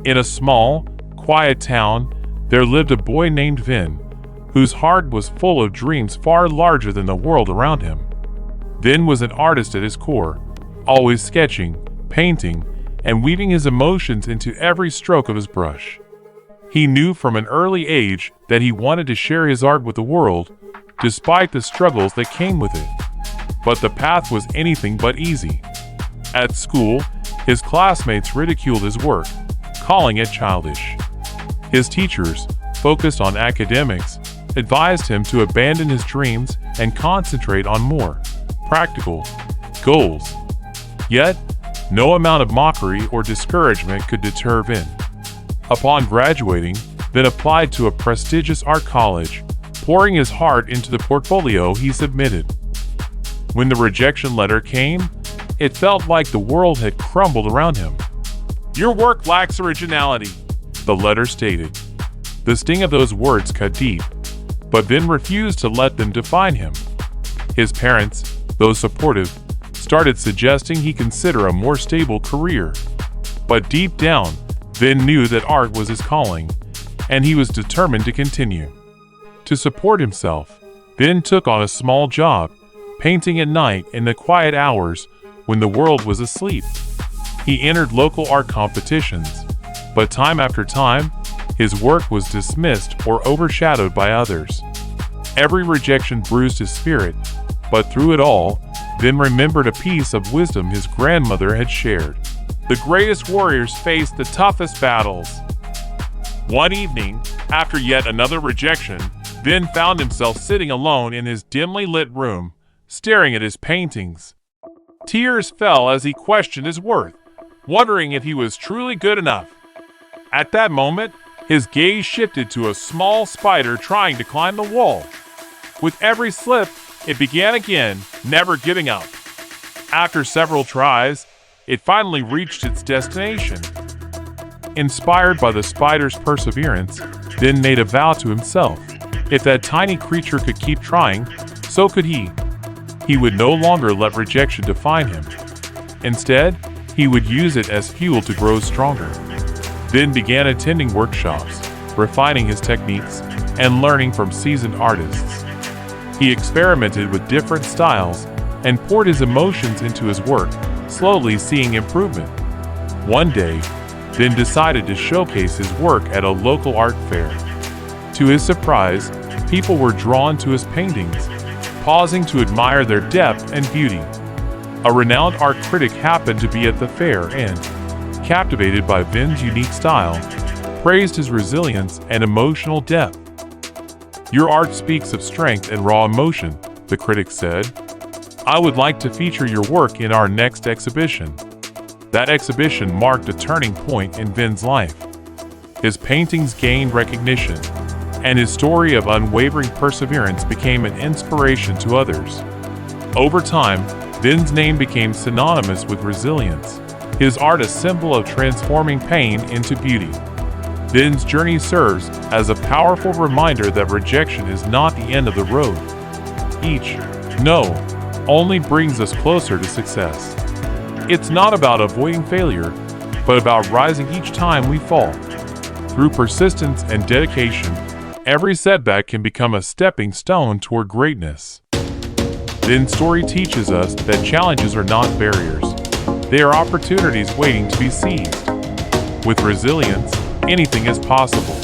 In a small, quiet town, there lived a boy named Vin, whose heart was full of dreams far larger than the world around him. Vin was an artist at his core, always sketching, painting, and weaving his emotions into every stroke of his brush. He knew from an early age that he wanted to share his art with the world, despite the struggles that came with it. But the path was anything but easy. At school, his classmates ridiculed his work, calling it childish. His teachers, focused on academics, advised him to abandon his dreams and concentrate on more practical goals. Yet, no amount of mockery or discouragement could deter Vin. Upon graduating, Vin applied to a prestigious art college, pouring his heart into the portfolio he submitted. When the rejection letter came, it felt like the world had crumbled around him. "Your work lacks originality," the letter stated. The sting of those words cut deep, but Vin refused to let them define him. His parents, though supportive, started suggesting he consider a more stable career. But deep down, Vin knew that art was his calling, and he was determined to continue. To support himself, Vin took on a small job, painting at night in the quiet hours when the world was asleep. He entered local art competitions, but time after time, his work was dismissed or overshadowed by others. Every rejection bruised his spirit, but through it all, Vin remembered a piece of wisdom his grandmother had shared. The greatest warriors face the toughest battles. One evening, after yet another rejection, Vin found himself sitting alone in his dimly lit room, staring at his paintings. Tears fell as he questioned his worth, wondering if he was truly good enough. At that moment, his gaze shifted to a small spider trying to climb the wall. With every slip, it began again, never giving up. After several tries, it finally reached its destination. Inspired by the spider's perseverance, Vin made a vow to himself. If that tiny creature could keep trying, so could he. He would no longer let rejection define him. Instead, he would use it as fuel to grow stronger. Vin began attending workshops, refining his techniques, and learning from seasoned artists. He experimented with different styles and poured his emotions into his work, slowly seeing improvement. One day, Vin decided to showcase his work at a local art fair. To his surprise, people were drawn to his paintings, pausing to admire their depth and beauty. A renowned art critic happened to be at the fair and, captivated by Vin's unique style, praised his resilience and emotional depth. "Your art speaks of strength and raw emotion," the critic said. "I would like to feature your work in our next exhibition." That exhibition marked a turning point in Vin's life. His paintings gained recognition, and his story of unwavering perseverance became an inspiration to others. Over time, Vin's name became synonymous with resilience, his art a symbol of transforming pain into beauty. Vin's journey serves as a powerful reminder that rejection is not the end of the road. Each no only brings us closer to success. It's not about avoiding failure, but about rising each time we fall. Through persistence and dedication, every setback can become a stepping stone toward greatness. Vin's story teaches us that challenges are not barriers. They are opportunities waiting to be seized. With resilience, anything is possible.